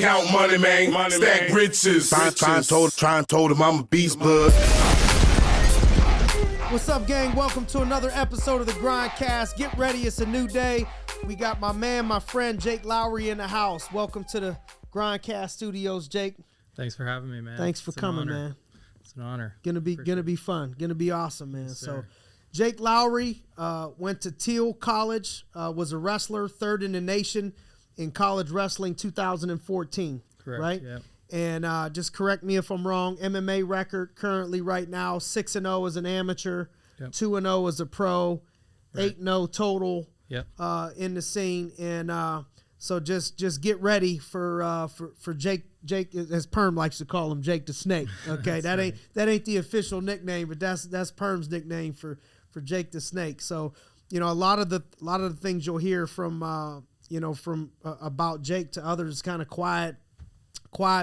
Count money, man. Stack riches. Try and told him I'm a beast blood. What's up, gang? Welcome to another episode of the GRINDcast. Get ready, it's a new day. We got my man, my friend, Jake Lowry in the house. Welcome to the GRINDcast studios, Jake. Thanks for having me, man. Thanks for coming, man. It's an honor. Gonna be fun. Gonna be awesome, man. Yes, so, Jake Lowry went to Thiel College, was a wrestler, third in the nation in college wrestling 2014. Correct, right? yep. And just correct me if I'm wrong, MMA record currently right now, 6-0 as an amateur, Yep. 2-0 as a pro, Right. 8-0 total Yep. in the scene. And so just get ready for Jake. Jake, as Perm likes to call him, Jake the Snake. Okay, that ain't the official nickname, but that's Perm's nickname for Jake the Snake. So, you know, a lot of the things you'll hear from about Jake to others, kind of quiet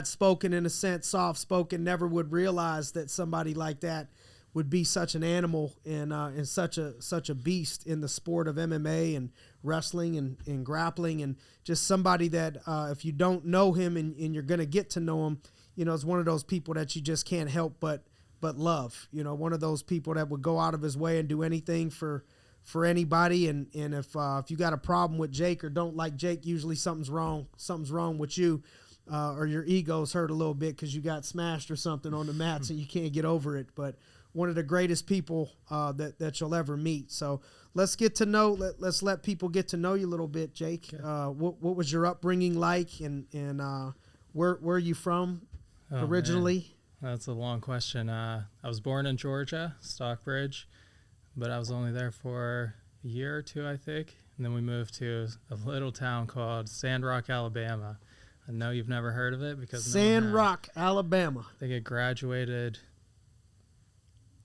spoken in a sense, soft spoken. Never would realize that somebody like that would be such an animal and such a beast in the sport of MMA and wrestling and grappling, and just somebody that if you don't know him and you're gonna get to know him, you know, is one of those people that you just can't help but love. You know, one of those people that would go out of his way and do anything for anybody. And if you got a problem with Jake or don't like Jake, usually something's wrong with you. Or your ego's hurt a little bit because you got smashed or something on the mats and you can't get over it. But one of the greatest people that you'll ever meet. So let's let's let people get to know you a little bit, Jake. Okay. What was your upbringing like, and where are you from originally? Man. That's a long question. I was born in Georgia, Stockbridge, but I was only there for a year or two, I think. And then we moved to a little town called Sand Rock, Alabama. I know you've never heard of it because Sand Rock, Alabama. I think it graduated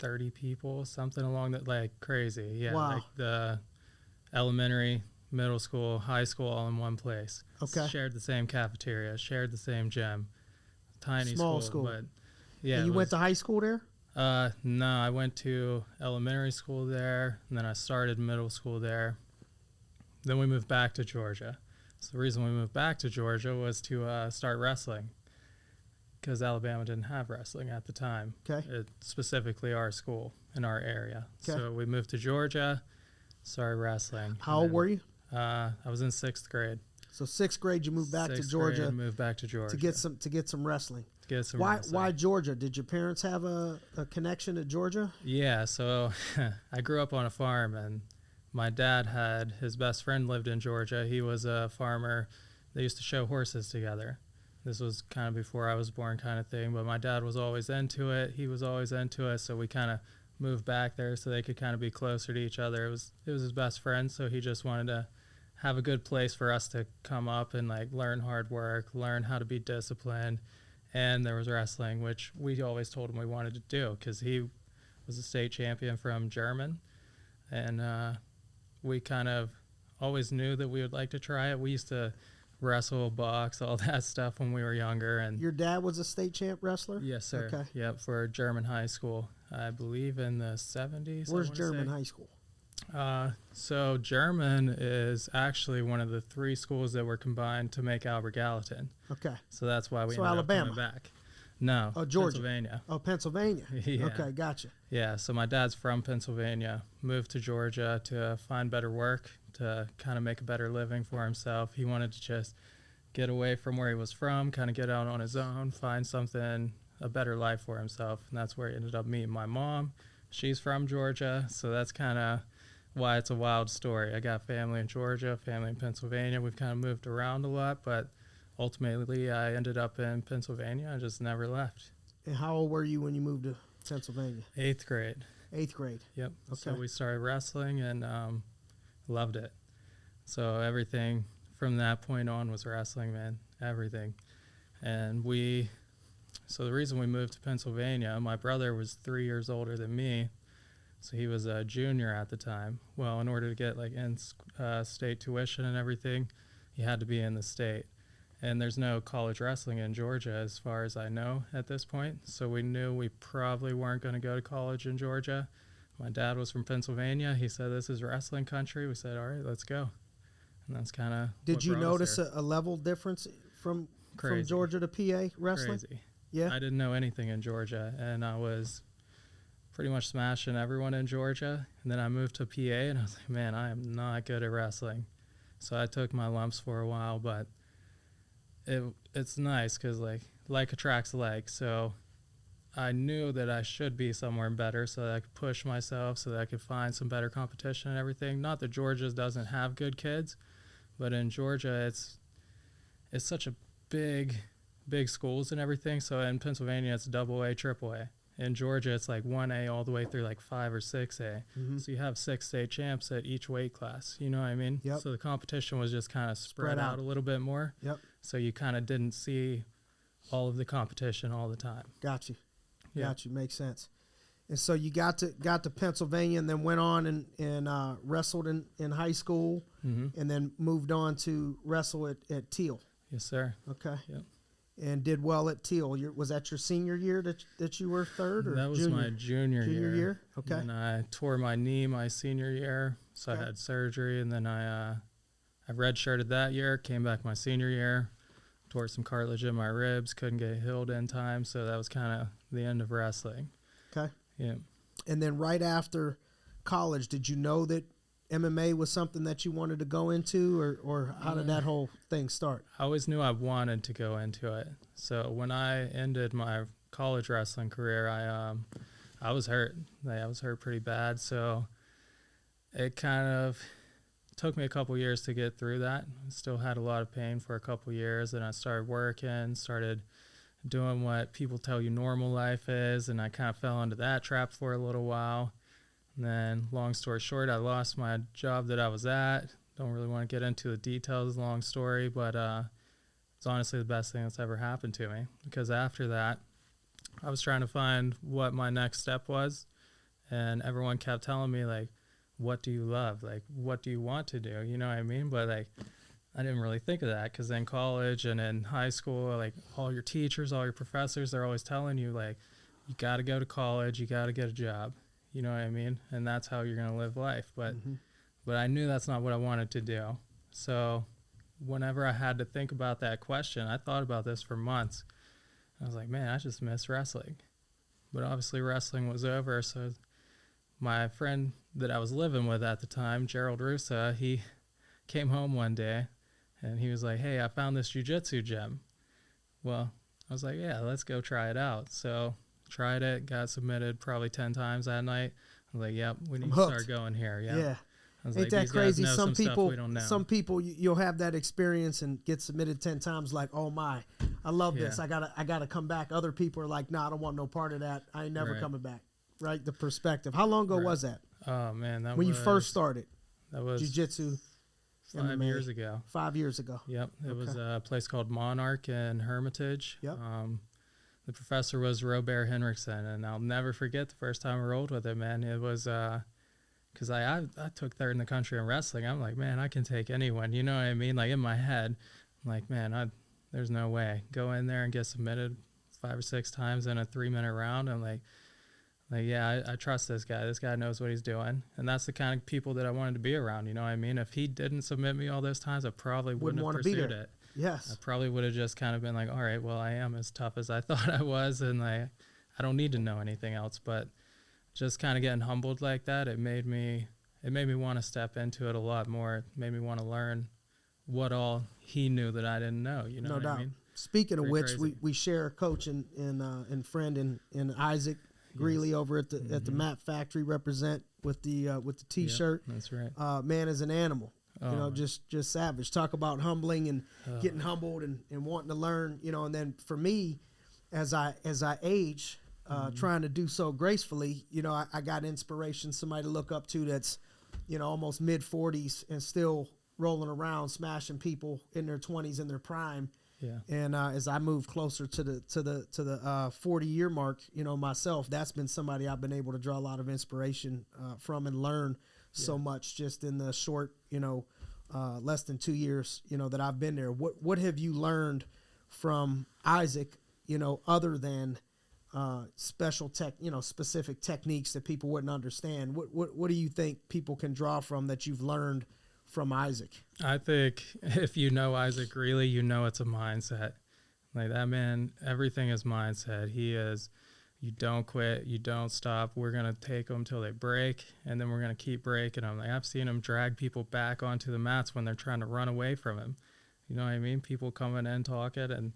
30 people, something along that, like crazy. Yeah, wow. Like the elementary, middle school, high school, all in one place. Okay. Shared the same cafeteria, shared the same gym. Tiny Small school. But yeah. And you went to high school there? No, I went to elementary school there, and then I started middle school there. Then we moved back to Georgia. So the reason we moved back to Georgia was to start wrestling, because Alabama didn't have wrestling at the time. Okay. Specifically our school in our area. Okay. So we moved to Georgia, started wrestling. How old were you? I was in 6th grade. So 6th grade, you moved back to Sixth Georgia. grade, moved back to Georgia to get some wrestling. Why Georgia? Did your parents have a connection to Georgia? Yeah. So I grew up on a farm, and my dad had his best friend lived in Georgia. He was a farmer. They used to show horses together. This was kind of before I was born kind of thing, but my dad was always into it. He was always into it, so we kind of moved back there so they could kind of be closer to each other. It was his best friend, so he just wanted to have a good place for us to come up and like learn hard work, learn how to be disciplined. And there was wrestling, which we always told him we wanted to do because he was a state champion from German. And we kind of always knew that we would like to try it. We used to wrestle, box, all that stuff when we were younger. And your dad was a state champ wrestler? Yes, sir. Okay. Yep, for German high school, I believe in the 70s. Where's German high school? So German is actually one of the 3 schools that were combined to make Albert Gallatin. Okay. So that's why we ended Alabama. up coming back. No, Georgia. Pennsylvania. Oh, Pennsylvania. Yeah. Okay, gotcha. Yeah, so my dad's from Pennsylvania, moved to Georgia to find better work, to kind of make a better living for himself. He wanted to just get away from where he was from, kind of get out on his own, find something, a better life for himself. And that's where he ended up meeting my mom. She's from Georgia, so that's kind of why it's a wild story. I got family in Georgia, family in Pennsylvania. We've kind of moved around a lot, but ultimately I ended up in Pennsylvania. I just never left. And how old were you when you moved to Pennsylvania? 8th grade. 8th grade. Yep. Okay. So we started wrestling and loved it. So everything from that point on was wrestling, man. Everything. And so the reason we moved to Pennsylvania, my brother was 3 years older than me. So he was a junior at the time. Well, in order to get like in-state tuition and everything, you had to be in the state. And there's no college wrestling in Georgia as far as I know at this point. So we knew we probably weren't going to go to college in Georgia. My dad was from Pennsylvania. He said, this is wrestling country. We said, all right, let's go. And that's kind of Did you notice a level difference from Crazy. from Georgia to PA wrestling? Crazy. Yeah. I didn't know anything in Georgia, and I was pretty much smashing everyone in Georgia. And then I moved to PA, and I was like, man, I am not good at wrestling. So I took my lumps for a while, but it's nice because like attracts like. So I knew that I should be somewhere better so that I could push myself, so that I could find some better competition and everything. Not that Georgia doesn't have good kids, but in Georgia it's such a big schools and everything. So in Pennsylvania it's AA, AAA. In Georgia it's like 1A all the way through like 5 or 6A. Mm-hmm. So you have 6 state champs at each weight class. You know what I mean? Yep. So the competition was just kind of spread out a little bit more. Yep. So you kind of didn't see all of the competition all the time. Got you. Yeah. Got you. Makes sense. And so you got to Pennsylvania and then went on and wrestled in high school, Mm-hmm. and then moved on to wrestle at Thiel. Yes, sir. Okay. Yep. And did well at Thiel. Was that your senior year that you were third, or That was junior? my junior year. Okay. And I tore my knee my senior year, so Okay. I had surgery, and then I redshirted that year, came back my senior year, tore some cartilage in my ribs, couldn't get healed in time, so that was kind of the end of wrestling. Okay. Yeah. And then right after college, did you know that MMA was something that you wanted to go into, or how did that whole thing start? I always knew I wanted to go into it. So when I ended my college wrestling career, I was hurt. I was hurt pretty bad. So it kind of took me a couple years to get through that. I still had a lot of pain for a couple years, and I started working, started doing what people tell you normal life is, and I kind of fell into that trap for a little while. And then, long story short, I lost my job that I was at. Don't really want to get into the details, long story, but it's honestly the best thing that's ever happened to me, because after that, I was trying to find what my next step was, and everyone kept telling me, like, what do you love? Like, what do you want to do? You know what I mean? But, like, I didn't really think of that, because in college and in high school, like, all your teachers, all your professors, they're always telling you, like, you got to go to college, you got to get a job. You know what I mean? And that's how you're going to live life. But but I knew that's not what I wanted to do. So whenever I had to think about that question, I thought about this for months. I was like, man, I just miss wrestling. But obviously wrestling was over. So my friend that I was living with at the time, Gerald Russa, he came home one day and he was like, hey, I found this jiu-jitsu gym. Well, I was like, yeah, let's go try it out. So tried it, got submitted probably 10 times that night. I was like, yep, we need to start going here. Yeah. I was Ain't like, that these crazy? guys know some stuff we don't know. Some people, you'll have that experience and get submitted 10 times. Like, oh my, I love this. I gotta come back. Other people are like, nah, I don't want no part of that. I ain't never coming back. Right? The perspective. How long ago was that? Oh man, when you first started. That was jiu-jitsu. 5 MMA. years ago. 5 years ago. Yep. It was a place called Monarch in Hermitage. Yep. The professor was Robert Henriksen, and I'll never forget the first time I rolled with him, man. It was because I took third in the country in wrestling. I'm like, man, I can take anyone. You know what I mean? Like, in my head, I'm like, man, there's no way. Go in there and get submitted 5 or 6 times in a 3-minute round. I'm like, yeah, I trust this guy. This guy knows what he's doing. And that's the kind of people that I wanted to be around. You know what I mean? If he didn't submit me all those times, I probably wouldn't have pursued it. Yes. I probably would have just kind of been like, all right, well, I am as tough as I thought I was, and I don't need to know anything else. But just kind of getting humbled like that, it made me want to step into it a lot more. It made me want to learn what all he knew that I didn't know. You know No what doubt. I mean? Speaking of Pretty which, crazy. we share a coach and friend in Isaac Greeley over at the Map Factory, represent with the T-shirt. Yep, that's right. Man is an animal. You know, Oh. just savage. Talk about humbling and getting humbled and wanting to learn. You know, and then for me, as I age, trying to do so gracefully, you know, I got inspiration, somebody to look up to that's, you know, almost mid-40s and still rolling around, smashing people in their 20s in their prime. Yeah. And as I move closer to the 40-year mark, you know, myself, that's been somebody I've been able to draw a lot of inspiration from and learn so much just in the short, you know, less than 2 years, you know, that I've been there. What have you learned from Isaac, you know, other than specific techniques that people wouldn't understand? What do you think people can draw from that you've learned from Isaac? I think if you know Isaac Greeley, you know it's a mindset. Like that man, everything is mindset. He is, you don't quit, you don't stop. We're going to take them till they break, and then we're going to keep breaking them. Like I've seen him drag people back onto the mats when they're trying to run away from him. You know what I mean? People coming in talking, and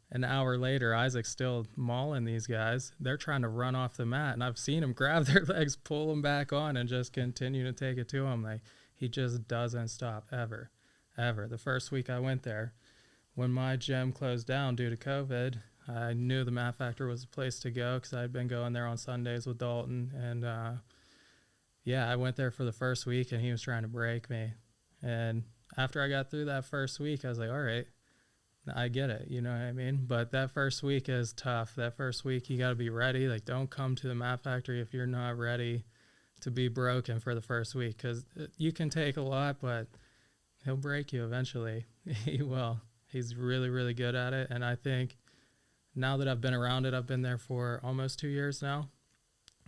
an hour later, Isaac's still mauling these guys. They're trying to run off the mat, and I've seen him grab their legs, pull them back on, and just continue to take it to him. Like he just doesn't stop ever. The first week I went there, when my gym closed down due to COVID, I knew the Mat Factory was the place to go because I'd been going there on Sundays with Dalton. And, I went there for the first week, and he was trying to break me. And after I got through that first week, I was like, all right, I get it. You know what I mean? But that first week is tough. That first week, you got to be ready. Like, don't come to the Mat Factory if you're not ready to be broken for the first week, because you can take a lot, but he'll break you eventually. He will. He's really, really good at it. And I think now that I've been around it, I've been there for almost 2 years now.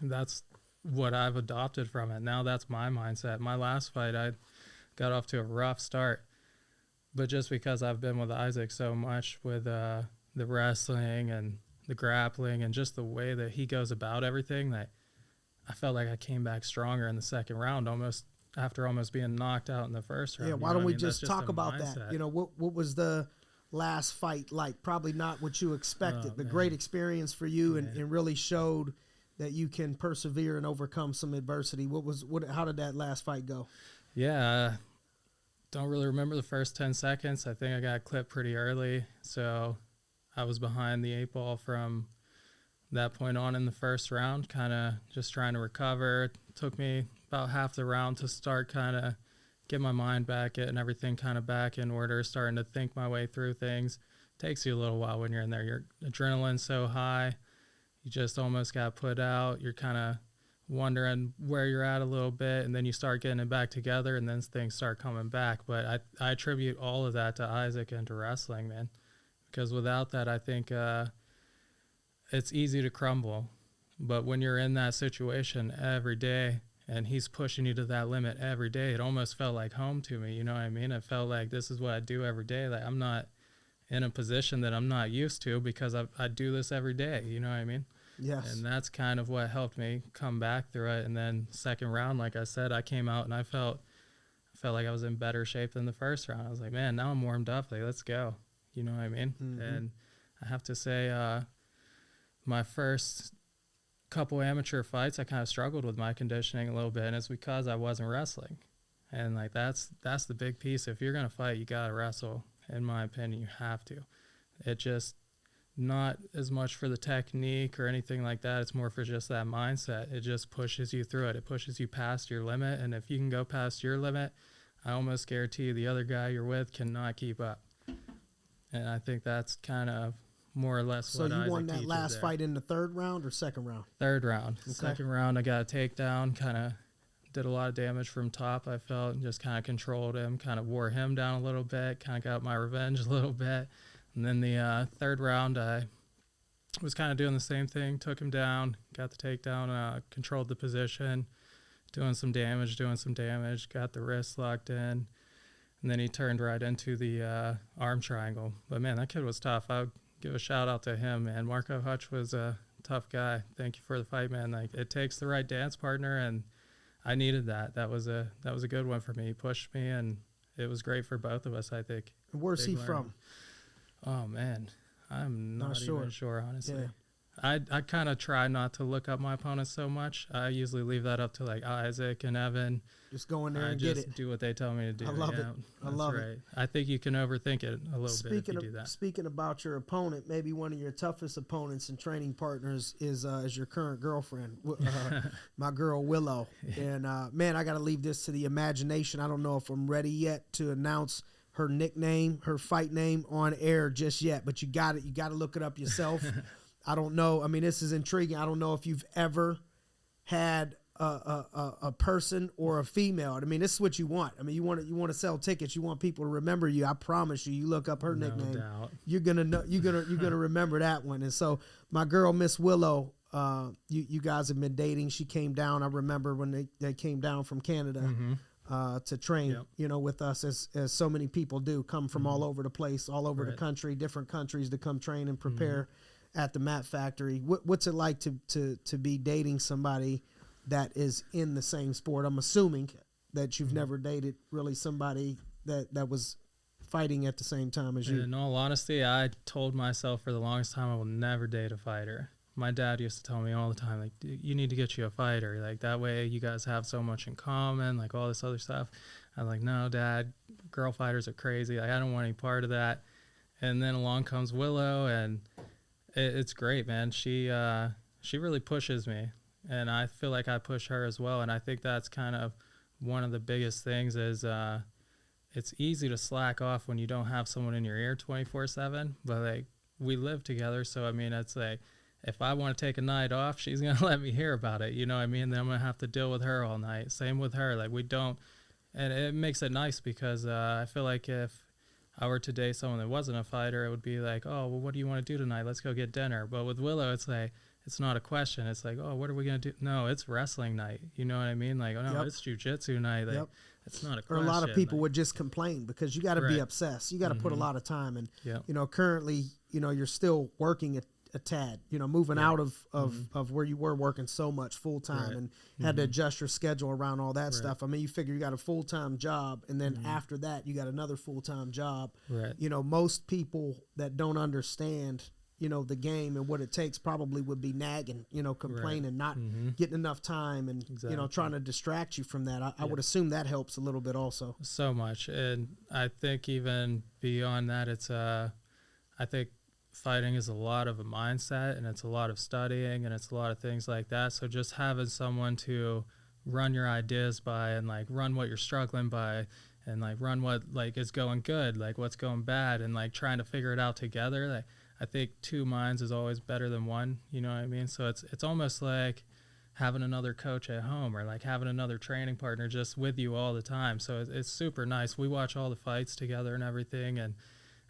That's what I've adopted from it. Now that's my mindset. My last fight, I got off to a rough start. But just because I've been with Isaac so much with the wrestling and the grappling and just the way that he goes about everything, that I felt like I came back stronger in the second round, after almost being knocked out in the first round. Yeah, why don't we just talk about that? You know, what was the last fight like? Probably not what you expected. The great experience for you, and really showed that you can persevere and overcome some adversity. How did that last fight go? Yeah, don't really remember the first 10 seconds. I think I got clipped pretty early, so I was behind the 8 ball from that point on in the first round, kind of just trying to recover. It took me about half the round to start kind of get my mind back, getting everything kind of back in order, starting to think my way through things. Takes you a little while when you're in there. Your adrenaline's so high, you just almost got put out. You're kind of wondering where you're at a little bit, and then you start getting it back together, and then things start coming back. But I attribute all of that to Isaac and to wrestling, man, because without that, I think it's easy to crumble. But when you're in that situation every day, and he's pushing you to that limit every day, it almost felt like home to me. You know what I mean? It felt like this is what I do every day. Like I'm not in a position that I'm not used to because I do this every day. You know what I mean? Yes. And that's kind of what helped me come back through it. And then second round, like I said, I came out and I felt like I was in better shape than the first round. I was like, man, now I'm warmed up. Like, let's go. You know what I mean? Mm-hmm. And I have to say, my first couple amateur fights, I kind of struggled with my conditioning a little bit, and it's because I wasn't wrestling. And like that's the big piece. If you're gonna fight, you gotta wrestle. In my opinion, you have to. It just not as much for the technique or anything like that. It's more for just that mindset. It just pushes you through it. It pushes you past your limit, and if you can go past your limit, I almost guarantee you the other guy you're with cannot keep up. And I think that's kind of more or less so what Isaac you won that last there. fight in the third round or second round? Third round. Okay. Second round, I got a takedown, kind of did a lot of damage from top, I felt, and just kind of controlled him, kind of wore him down a little bit, kind of got my revenge a little bit. And then the third round, I was kind of doing the same thing, took him down, got the takedown, controlled the position, doing some damage, got the wrist locked in. And then he turned right into the arm triangle. But, man, that kid was tough. I would give a shout-out to him, man. Marco Hutch was a tough guy. Thank you for the fight, man. Like, it takes the right dance partner, and I needed that. That was a good one for me. He pushed me, and it was great for both of us, I think. And where's he from? Oh, man. I'm not even sure, honestly. Yeah. I kind of try not to look up my opponents so much. I usually leave that up to, like, Isaac and Evan. Just go in there and get it. Just do what they tell me to do. I love it. I love it. I think you can overthink it a little bit if you do that. Speaking about your opponent, maybe one of your toughest opponents and training partners is your current girlfriend, my girl Willow. And, man, I got to leave this to the imagination. I don't know if I'm ready yet to announce her nickname, her fight name on air just yet, but you got it. You got to look it up yourself. I don't know. I mean, this is intriguing. I don't know if you've ever had a person or a female. I mean, this is what you want. I mean, you want to sell tickets. You want people to remember you. I promise you. You look up her nickname, doubt. You're gonna know. You're gonna remember that one. And so, my girl, Miss Willow, you guys have been dating. She came down. I remember when they came down from Canada. to train, Yep. with us as so many people do, come from all over the place, all over the Right. country, different countries to come train and prepare at the Mat Factory. What's it like to be dating somebody that is in the same sport? I'm assuming that you've never dated really somebody that was fighting at the same time as you. In all honesty, I told myself for the longest time I will never date a fighter. My dad used to tell me all the time, like, you need to get you a fighter. Like, that way you guys have so much in common, like all this other stuff. I'm like, no, Dad, girl fighters are crazy. Like, I don't want any part of that. And then along comes Willow, and it's great, man. She really pushes me, and I feel like I push her as well. And I think that's kind of one of the biggest things is it's easy to slack off when you don't have someone in your ear 24/7. But like, we live together, so I mean, it's like, if I want to take a night off, she's going to let me hear about it. You know what I mean? Then I'm going to have to deal with her all night. Same with her. Like, we don't, and it makes it nice because I feel like if I were to date someone that wasn't a fighter, it would be like, oh, well, what do you want to do tonight? Let's go get dinner. But with Willow, it's like, it's not a question. It's like, oh, what are we going to do? No, it's wrestling night. You know what I mean? Like, oh, no, it's jiu-jitsu night. Like, it's not a question. Or a lot of people like, would just complain because you got to be obsessed. You got to put a lot of time. And, currently, you're still working a tad, moving out of where you were working so much full time and had to adjust your schedule around all that stuff. I mean, you figure you got a full-time job, and then after that you got another full-time job. Right. Most people that don't understand, the game and what it takes probably would be nagging, complaining, not getting enough time and, trying to distract you from that. I would assume that helps a little bit also. So much. And I think even beyond that, it's, I think fighting is a lot of a mindset, and it's a lot of studying, and it's a lot of things like that. So just having someone to run your ideas by, and like run what you're struggling by, and like run what like is going good, like what's going bad, and like trying to figure it out together. Like, I think two minds is always better than one. You know what I mean? So it's almost like having another coach at home, or like having another training partner just with you all the time. So it's super nice. We watch all the fights together and everything,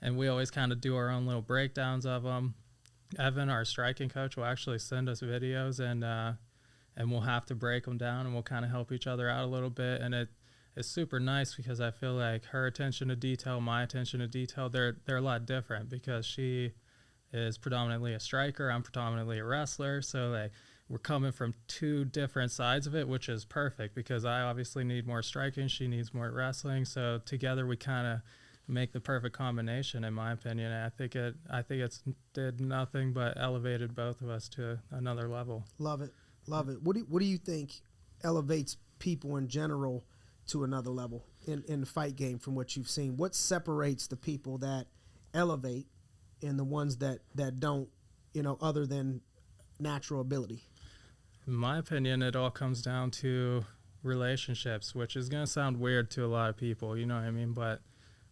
and we always kind of do our own little breakdowns of them. Evan, our striking coach, will actually send us videos, and we'll have to break them down, and we'll kind of help each other out a little bit. And it's super nice because I feel like her attention to detail, my attention to detail, they're a lot different because she is predominantly a striker, I'm predominantly a wrestler. So like, we're coming from two different sides of it, which is perfect because I obviously need more striking, she needs more wrestling. So together we kind of make the perfect combination, in my opinion. And I think it's did nothing but elevated both of us to another level. Love it. What do you think elevates people in general to another level in the fight game from what you've seen? What separates the people that elevate and the ones that don't, other than natural ability? In my opinion, it all comes down to relationships, which is going to sound weird to a lot of people, you know what I mean? But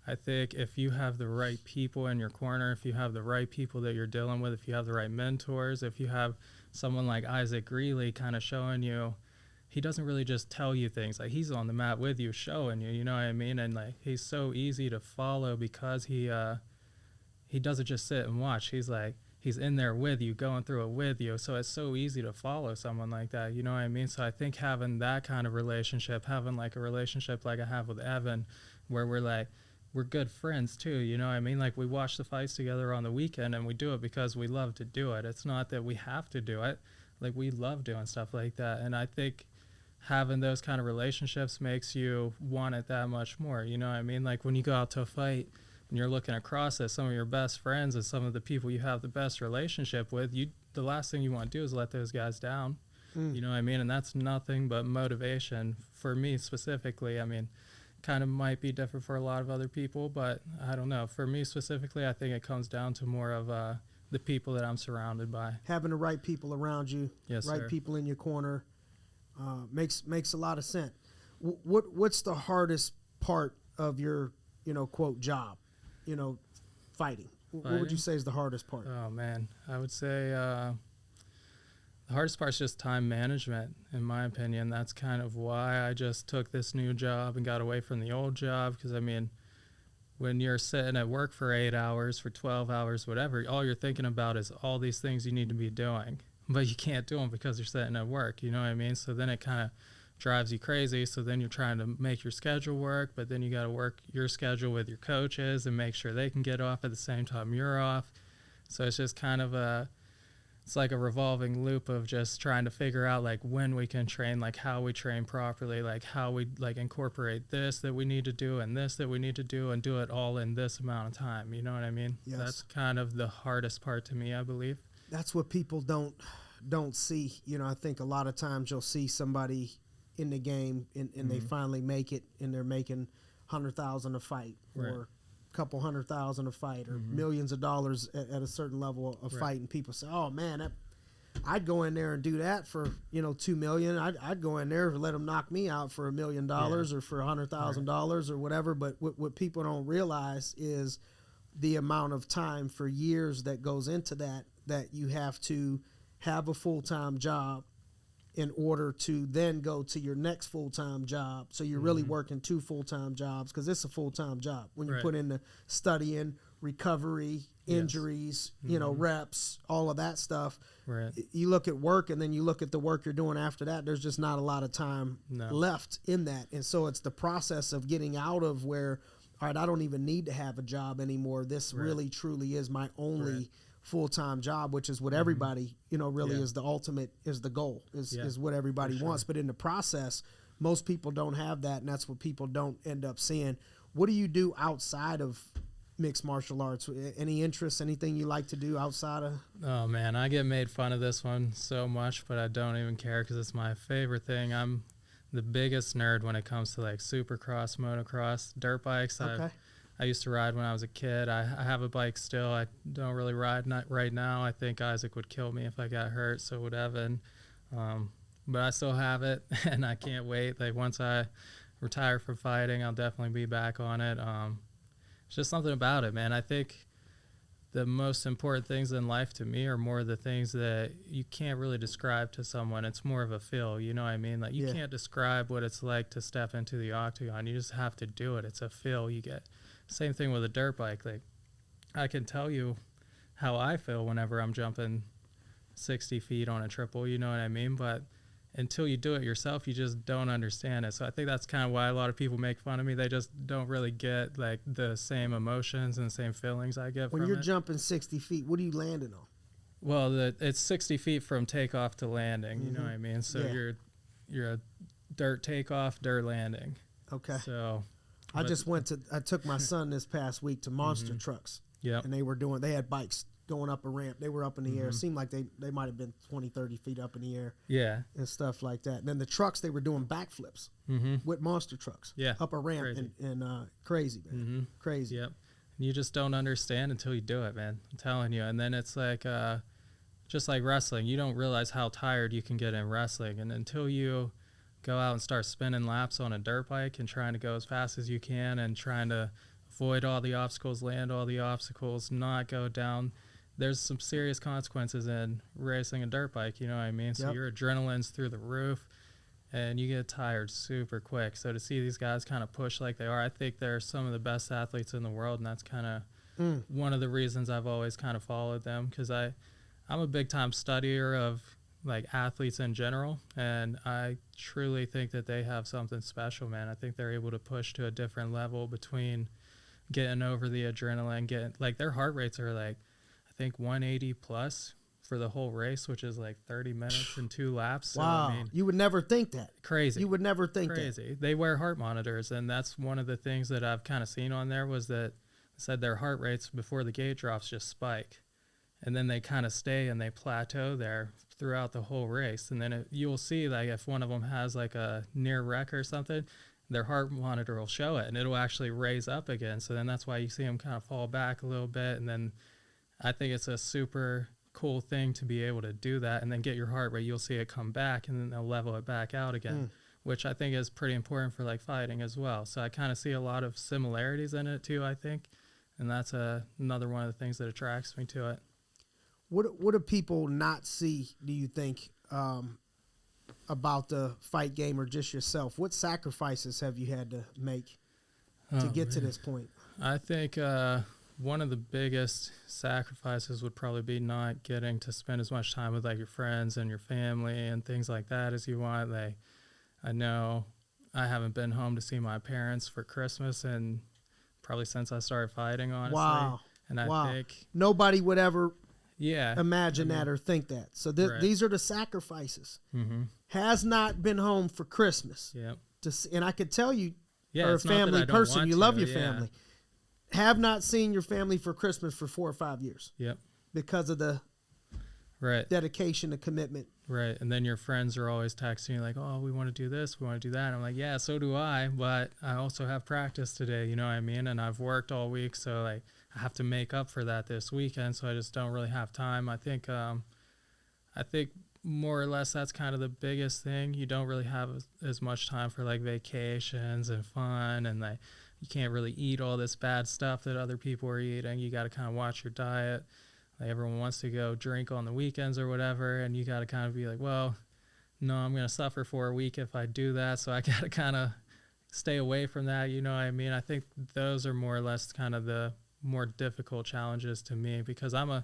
I think if you have the right people in your corner, if you have the right people that you're dealing with, if you have the right mentors, if you have someone like Isaac Greeley kind of showing you, he doesn't really just tell you things. Like, he's on the mat with you, showing you, you know what I mean? And like, he's so easy to follow because he doesn't just sit and watch. He's in there with you, going through it with you. So it's so easy to follow someone like that, you know what I mean? So I think having that kind of relationship, having like a relationship like I have with Evan, where we're good friends too, you know what I mean? Like, we watch the fights together on the weekend, and we do it because we love to do it. It's not that we have to do it. Like, we love doing stuff like that. And I think having those kind of relationships makes you want it that much more, you know what I mean? Like, when you go out to a fight and you're looking across at some of your best friends and some of the people you have the best relationship with, the last thing you want to do is let those guys down. You know what I mean? And that's nothing but motivation for me specifically. I mean, kind of might be different for a lot of other people, but I don't know. For me specifically, I think it comes down to more of the people that I'm surrounded by. Having the right people around you, yes, right sir. People in your corner, makes a lot of sense. What's the hardest part of your, quote, job, fighting? What would you say is the hardest part? Oh, man. I would say the hardest part is just time management, in my opinion. That's kind of why I just took this new job and got away from the old job. Because, I mean, when you're sitting at work for 8 hours, for 12 hours, whatever, all you're thinking about is all these things you need to be doing. But you can't do them because you're sitting at work, you know what I mean? So then it kind of drives you crazy. So then you're trying to make your schedule work, but then you got to work your schedule with your coaches and make sure they can get off at the same time you're off. So it's just kind of it's like a revolving loop of just trying to figure out like when we can train, like how we train properly, like how we like incorporate this that we need to do and this that we need to do and do it all in this amount of time. You know what I mean? Yes. That's kind of the hardest part to me, I believe. That's what people don't see. You know, I think a lot of times you'll see somebody in the game and they finally make it and they're making $100,000 a fight or couple $100,000 a fight or millions of dollars at a certain level of fight, and people say, oh man, I'd go in there and do that for, you know, $2 million. I'd go in there and let them knock me out for $1 million or for $100,000 or whatever. But what people don't realize is the amount of time for years that goes into that you have to have a full-time job in order to then go to your next full-time job. So you're really working 2 full-time jobs because it's a full-time job. When you put in the studying, recovery, injuries, you know, reps, all of that stuff. Right. You look at work and then you look at the work you're doing after that, there's just not a lot of time left in that. And so it's the process of getting out of where, all right, I don't even need to have a job anymore. This really, truly is my only full-time job, which is what everybody, you know, really is the ultimate, is the goal, is what everybody wants. But in the process, most people don't have that, and that's what people don't end up seeing. What do you do outside of mixed martial arts? Any interests, anything you like to do outside of? Oh man, I get made fun of this one so much, but I don't even care because it's my favorite thing. I'm the biggest nerd when it comes to like supercross, motocross, dirt bikes. I used to ride when I was a kid. I have a bike still. I don't really ride right now. I think Isaac would kill me if I got hurt, so would Evan. But I still have it, and I can't wait. Like once I retire from fighting, I'll definitely be back on it. It's just something about it, man. I think the most important things in life to me are more the things that you can't really describe to someone. It's more of a feel, you know what I mean? Like you can't describe what it's like to step into the octagon. You just have to do it. It's a feel you get. Same thing with a dirt bike. Like I can tell you how I feel whenever I'm jumping 60 feet on a triple, you know what I mean? But until you do it yourself, you just don't understand it. So I think that's kind of why a lot of people make fun of me. They just don't really get like the same emotions and the same feelings I get when from you're it. Jumping 60 feet, what are you landing on? Well, it's 60 feet from takeoff to landing, you know what I mean? So you're a dirt takeoff, dirt landing. Okay. So I took my son this past week to monster trucks. Yeah. And they had bikes going up a ramp. They were up in the air. It seemed like they might have been 20, 30 feet up in the air. Yeah. And stuff like that. And then the trucks, they were doing backflips with monster trucks. Yeah. Up a ramp. Crazy. And crazy, man. Crazy. Yep. You just don't understand until you do it, man. I'm telling you. And then it's like, just like wrestling, you don't realize how tired you can get in wrestling. And until you go out and start spinning laps on a dirt bike and trying to go as fast as you can and trying to avoid all the obstacles, land all the obstacles, not go down, there's some serious consequences in racing a dirt bike, you know what I mean? So your adrenaline's through the roof and you get tired super quick. So to see these guys kind of push like they are, I think they're some of the best athletes in the world, and that's kind of one of the reasons I've always kind of followed them, because I'm a big time studier of like athletes in general, and I truly think that they have something special, man. I think they're able to push to a different level between getting over the adrenaline, getting like their heart rates are like I think 180 plus for the whole race, which is like 30 minutes and 2 laps. So, wow. I mean, you would never think that. Crazy. You would never think crazy. that. They wear heart monitors, and that's one of the things that I've kind of seen on there was that it said their heart rates before the gate drops just spike. And then they kind of stay and they plateau there throughout the whole race. And then you'll see, like, if one of them has like a near wreck or something, their heart monitor will show it and it'll actually raise up again. So then that's why you see them kind of fall back a little bit. And then I think it's a super cool thing to be able to do that and then get your heart rate. You'll see it come back and then they'll level it back out again, which I think is pretty important for like fighting as well. So I kind of see a lot of similarities in it too, I think. And that's another one of the things that attracts me to it. What do people not see, do you think, about the fight game or just yourself? What sacrifices have you had to make to get to this point? I think one of the biggest sacrifices would probably be not getting to spend as much time with like your friends and your family and things like that as you want. Like I know I haven't been home to see my parents for Christmas and probably since I started fighting, honestly. Wow. And I think nobody would ever yeah, imagine that or think that. So right. these are the sacrifices. Mm-hmm. Has not been home for Christmas. Yep. And I could tell you, yeah, are a family person, you love your yeah. family. Have not seen your family for Christmas for 4 or 5 years. Yep. Because of the right dedication, the commitment. Right. And then your friends are always texting you like, oh, we want to do this, we want to do that. And I'm like, yeah, so do I, but I also have practice today, you know what I mean? And I've worked all week, so like I have to make up for that this weekend, so I just don't really have time. I think more or less that's kind of the biggest thing. You don't really have as much time for like vacations and fun, and like you can't really eat all this bad stuff that other people are eating. You got to kind of watch your diet. Like everyone wants to go drink on the weekends or whatever, and you got to kind of be like, well, no, I'm going to suffer for a week if I do that, so I got to kind of stay away from that, you know what I mean? I think those are more or less kind of the more difficult challenges to me, because I'm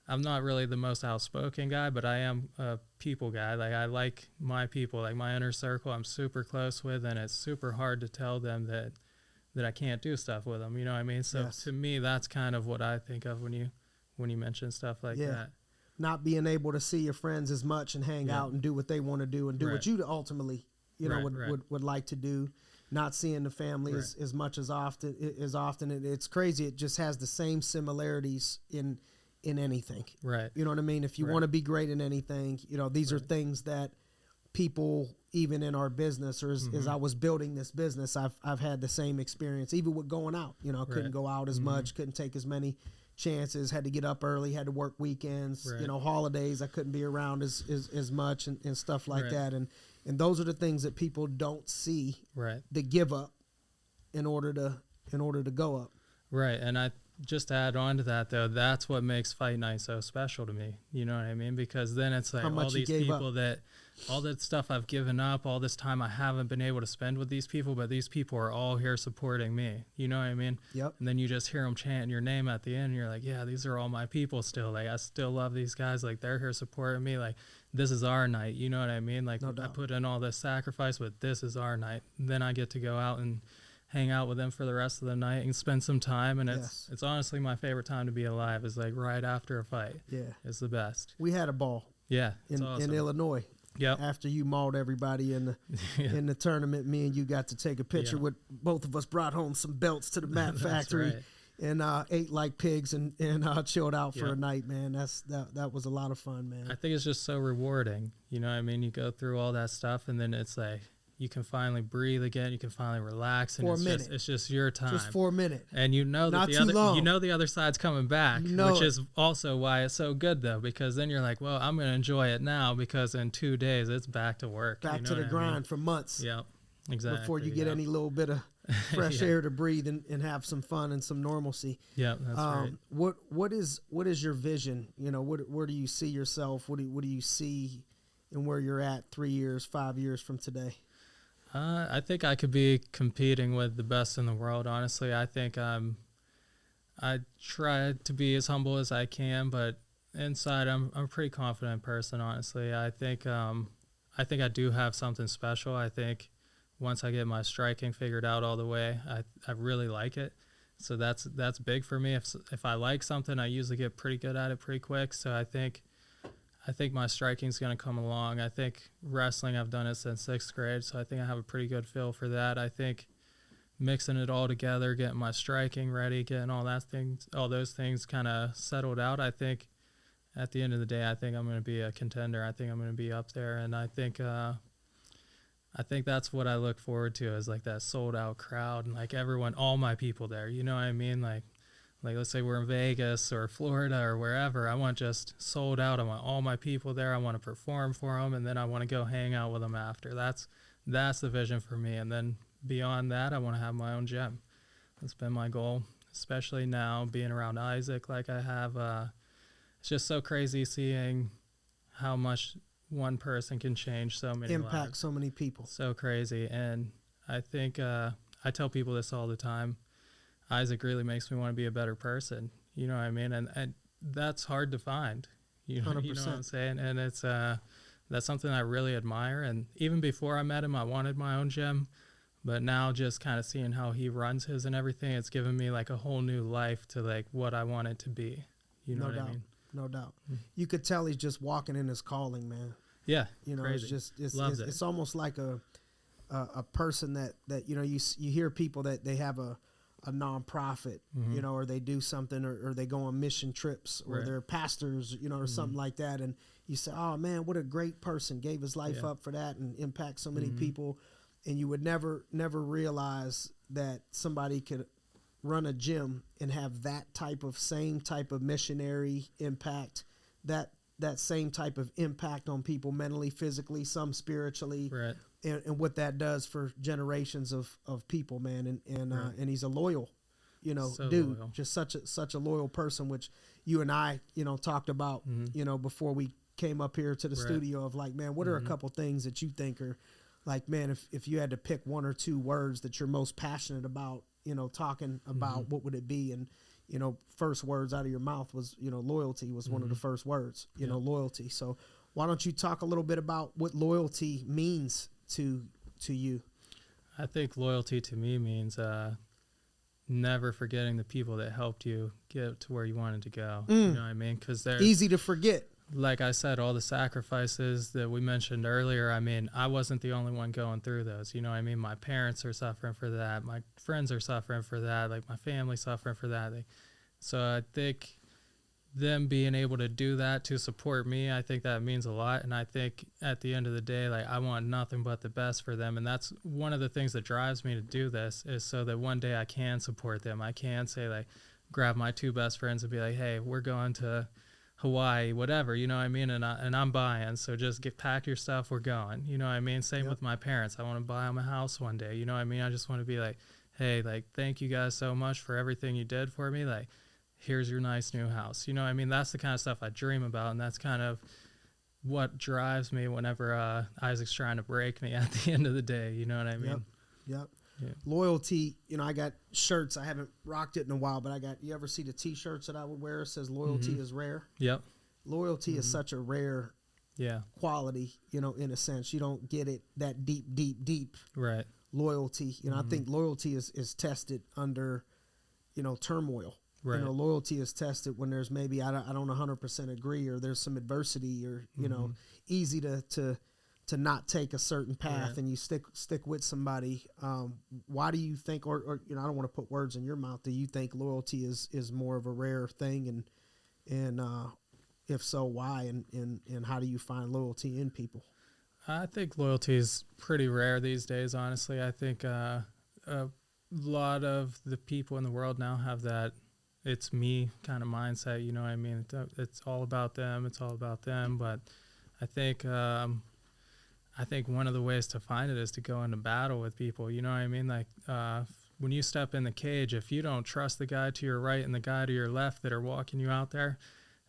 not really the most outspoken guy, but I am a people guy. Like I like my people, like my inner circle I'm super close with, and it's super hard to tell them that I can't do stuff with them, you know what I mean? So yes. To me, that's kind of what I think of when you mention stuff like that. Not being able to see your friends as much and hang out and do what they want to do and do what you ultimately, would like to do. Not seeing the family as much as often. It's crazy. It just has the same similarities in anything. Right. You know what I mean? If you want to be great in anything, these are things that people, even in our business, or as I was building this business, I've had the same experience, even with going out. Couldn't go out as much, couldn't take as many chances, had to get up early, had to work weekends, holidays, I couldn't be around as much and stuff like that. And those are the things that people don't see that give up in order to go up. Right. And I just to add on to that, though, that's what makes Fight Night so special to me. You know what I mean? Because then it's like all these people all that stuff I've given up, all this time I haven't been able to spend with these people, but these people are all here supporting me. You know what I mean? Yep. And then you just hear them chanting your name at the end, and you're like, yeah, these are all my people still. Like, I still love these guys. Like, they're here supporting me. Like, this is our night. You know what I mean? Like, I put in all this sacrifice, but this is our night. And then I get to go out and hang out with them for the rest of the night and spend some time. And it's honestly my favorite time to be alive, is like right after a fight. Yeah. It's the best. We had a ball. Yeah. In Illinois. Yep. After you mauled everybody in the tournament, me and you got to take a picture with both of us, brought home some belts to the mat factory and ate like pigs and chilled out for a night, man. That was a lot of fun, man. I think it's just so rewarding. You know what I mean? You go through all that stuff, and then it's like you can finally breathe again. You can finally relax, and it's just your time. Just for a minute. And you know that the other side's coming back, which is also why it's so good, though, because then you're like, well, I'm going to enjoy it now, because in 2 days it's back to work. Back to the grind for months. Yep, exactly. Before you get any little bit of fresh air to breathe and have some fun and some normalcy. Yeah, that's right. What is your vision? Where do you see yourself? What do you see and where you're at 3 years, 5 years from today? I think I could be competing with the best in the world, honestly. I think I try to be as humble as I can, but inside I'm a pretty confident person, honestly. I think I do have something special. I think once I get my striking figured out all the way, I really like it. So that's big for me. If I like something, I usually get pretty good at it pretty quick. So I think my striking's going to come along. I think wrestling, I've done it since 6th grade, so I think I have a pretty good feel for that. I think mixing it all together, getting my striking ready, getting all those things kind of settled out, I think at the end of the day, I think I'm going to be a contender. I think I'm going to be up there, and I think that's what I look forward to, is like that sold out crowd and like everyone, all my people there. You know what I mean? Like let's say we're in Vegas or Florida or wherever, I want just sold out. I want all my people there. I want to perform for them, and then I want to go hang out with them after. That's the vision for me. And then beyond that, I want to have my own gym. That's been my goal, especially now being around Isaac like I have. It's just so crazy seeing how much one person can change so many impact lives. So many people. So crazy. And I think I tell people this all the time. Isaac really makes me want to be a better person. You know what I mean? And that's hard to find. You know what I'm saying? And it's That's something I really admire. And even before I met him, I wanted my own gym. But now just kind of seeing how he runs his and everything, it's given me like a whole new life to like what I want it to be. You know what I mean? No doubt. You could tell he's just walking in his calling, man. Yeah. You know, crazy. it's almost like a person that, you know, you hear people that they have a nonprofit, you know, or they do something, or they go on mission trips, or they're pastors, you know, or something like that. And you say, oh man, what a great person, gave his life up for that and impact so many people. And you would never realize that somebody could run a gym and have that same type of missionary impact, that same type of impact on people mentally, physically, some spiritually, and what that does for generations of people, man. And he's a loyal, you know, dude, loyal. Just such a loyal person, which you and I, you know, talked about, you know, before we came up here to the studio, of like, man, what are a couple things that you think are like, man, if you had to pick one or two words that you're most passionate about, you know, talking about, what would it be? And, you know, first words out of your mouth was, you know, loyalty was one of the first words, you know, loyalty. So why don't you talk a little bit about what loyalty means to you? I think loyalty to me means never forgetting the people that helped you get to where you wanted to go. You know what I mean? Because they're easy to forget. Like I said, all the sacrifices that we mentioned earlier, I mean, I wasn't the only one going through those. You know what I mean? My parents are suffering for that. My friends are suffering for that. Like, my family suffering for that. So I think them being able to do that to support me, I think that means a lot. And I think at the end of the day, like, I want nothing but the best for them. And that's one of the things that drives me to do this, is so that one day I can support them. I can say, like, grab my two best friends and be like, hey, we're going to Hawaii, whatever, you know what I mean? And I'm buying, so just pack your stuff, we're going, you know what I mean? Same with my parents. I want to buy them a house one day, you know what I mean? I just want to be like, hey, like, thank you guys so much for everything you did for me. Like, here's your nice new house. You know what I mean? That's the kind of stuff I dream about, and that's kind of what drives me whenever Isaac's trying to break me at the end of the day, you know what I mean? Yep. Yeah. Loyalty, you know, I got shirts. I haven't rocked it in a while, but you ever see the T-shirts that I would wear? It says loyalty is rare. Yep. Loyalty is such a rare quality, you know, in a sense. You don't get it that deep. Right. Loyalty. You know, I think loyalty is tested under, you know, turmoil. Right. You know, loyalty is tested when there's maybe, I don't 100% agree, or there's some adversity, or, you know, easy to not take a certain path, and you stick with somebody. Why do you think, or you know, I don't want to put words in your mouth, do you think loyalty is more of a rare thing, and if so, why, and how do you find loyalty in people? I think loyalty is pretty rare these days, honestly. I think a lot of the people in the world now have that it's me kind of mindset, you know what I mean? It's all about them, but I think one of the ways to find it is to go into battle with people. You know what I mean? Like, when you step in the cage, if you don't trust the guy to your right and the guy to your left that are walking you out there,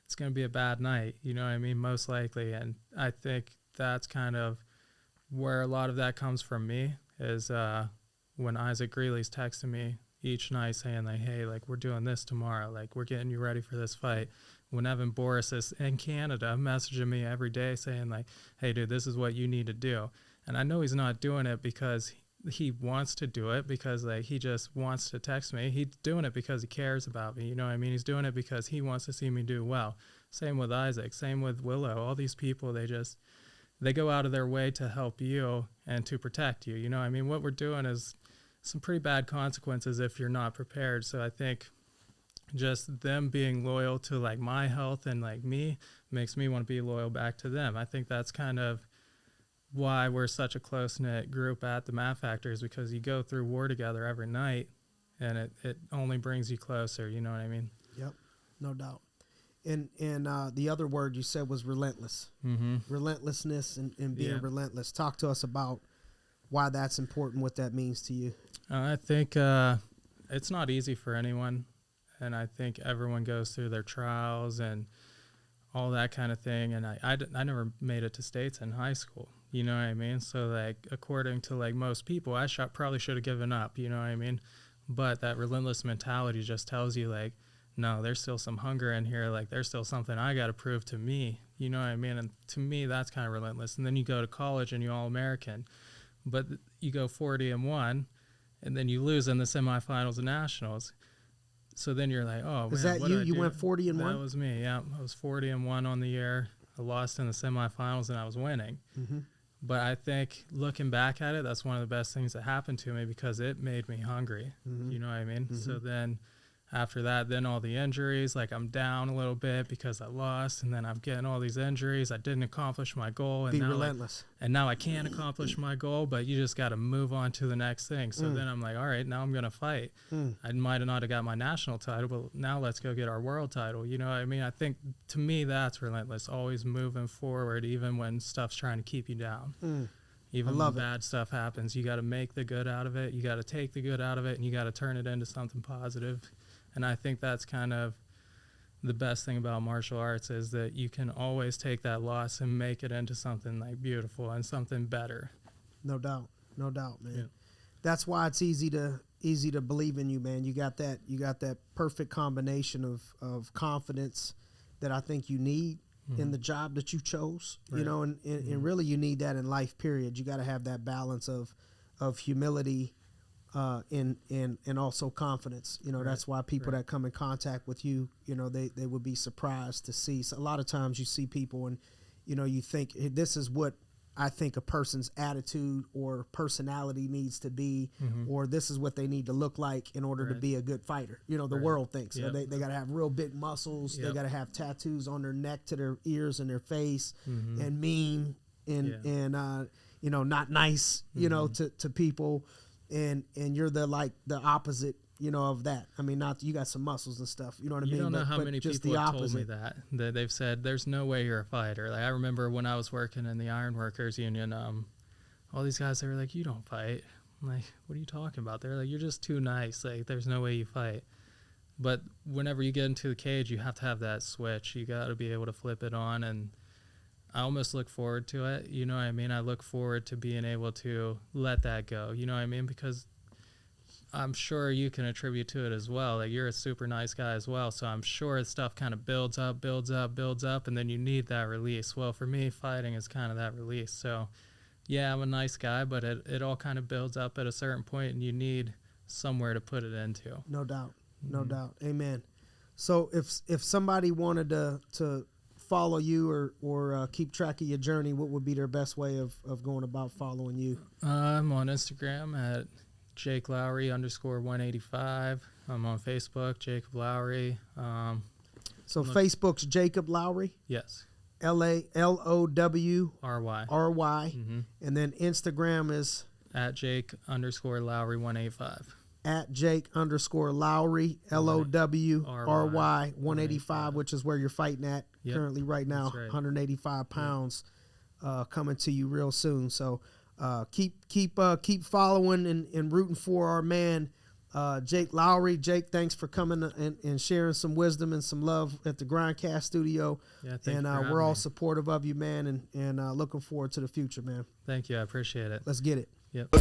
it's going to be a bad night. You know what I mean? Most likely. And I think that's kind of where a lot of that comes from me, is when Isaac Greeley's texting me each night saying, like, hey, like, we're doing this tomorrow. Like, we're getting you ready for this fight. When Evan Boris is in Canada messaging me every day saying, like, hey, dude, this is what you need to do. And I know he's not doing it because he wants to do it, because, like, he just wants to text me. He's doing it because he cares about me. You know what I mean? He's doing it because he wants to see me do well. Same with Isaac. Same with Willow. All these people, they go out of their way to help you and to protect you. You know what I mean? What we're doing is some pretty bad consequences if you're not prepared. So I think just them being loyal to, like, my health and, like, me makes me want to be loyal back to them. I think that's kind of why we're such a close-knit group at the Mat Factor, is because you go through war together every night, and it only brings you closer. You know what I mean? Yep, no doubt. And the other word you said was relentless. Relentlessness and being relentless. Talk to us about why that's important, what that means to you. I think it's not easy for anyone. And I think everyone goes through their trials and all that kind of thing. And I never made it to States in high school. You know what I mean? So, like, according to, like, most people, I probably should have given up. You know what I mean? But that relentless mentality just tells you, like, no, there's still some hunger in here. Like, there's still something I got to prove to me. You know what I mean? And to me, that's kind of relentless. And then you go to college and you All-American, but you go 40-1, and then you lose in the semifinals and nationals. So then you're like, oh, is man, that you? You went 40-1? That was me, yeah. I was 40-1 on the year. I lost in the semifinals, and I was winning. Mm-hmm. But I think looking back at it, that's one of the best things that happened to me because it made me hungry. Mm-hmm. You know what I mean? Mm-hmm. So then after that, then all the injuries, like I'm down a little bit because I lost, and then I'm getting all these injuries. I didn't accomplish my goal. And Be now relentless. and now I can't accomplish my goal, but you just got to move on to the next thing. So then I'm like, all right, now I'm going to fight. I might have not have got my national title, but now let's go get our world title. You know what I mean? I think to me, that's relentless, always moving forward, even when stuff's trying to keep you down. Even when bad stuff happens, you got to make the good out of it. You got to take the good out of it, and you got to turn it into something positive. And I think that's kind of the best thing about martial arts is that you can always take that loss and make it into something like beautiful and something better. No doubt, man. Yeah. That's why it's easy to believe in you, man. You got that perfect combination of confidence that I think you need in the job that you chose. Right. You know, and really you need that in life. Period. You got to have that balance of humility. And also confidence. You know, that's why people that come in contact with you, you know, they would be surprised to see. So a lot of times you see people and, you know, you think this is what I think a person's attitude or personality needs to be, or this is what they need to look like in order to be a good fighter. You know, the world thinks. Yep. They got to have real big muscles. They got to have tattoos on their neck to their ears and their face and mean and you know, not nice, you know, to people. And you're the opposite, you know, of that. I mean, not you got some muscles and stuff. You know what I mean? You don't know how many people have told me opposite. that they've said, "There's no way you're a fighter." Like I remember when I was working in the Iron Workers Union, all these guys they were like, "You don't fight." I'm like, "What are you talking about?" They're like, "You're just too nice. Like, there's no way you fight." But whenever you get into the cage, you have to have that switch. You got to be able to flip it on, and I almost look forward to it. You know what I mean? I look forward to being able to let that go. You know what I mean? Because I'm sure you can attribute to it as well. Like you're a super nice guy as well. So I'm sure stuff kind of builds up, and then you need that release. Well, for me, fighting is kind of that release. So yeah, I'm a nice guy, but it all kind of builds up at a certain point, and you need somewhere to put it into. No doubt. No doubt. Amen. So if somebody wanted to follow you or keep track of your journey, what would be their best way of going about following you? I'm on Instagram at Jake Lowry _185. I'm on Facebook, Jacob Lowry. So Facebook's Jacob Lowry? Yes. LOWRY. And then Instagram is? At Jake _Lowry 185. At Jake _Lowry, LOWRY 185, which is where you're fighting at currently right now. Right. 185 pounds coming to you real soon. So keep following and rooting for our man Jake Lowry. Jake, thanks for coming and sharing some wisdom and some love at the GRINDcast studio. Yeah, and we're all supportive of you, man, and looking forward to the future, man. Thank you. I appreciate it. Let's get it. Yep.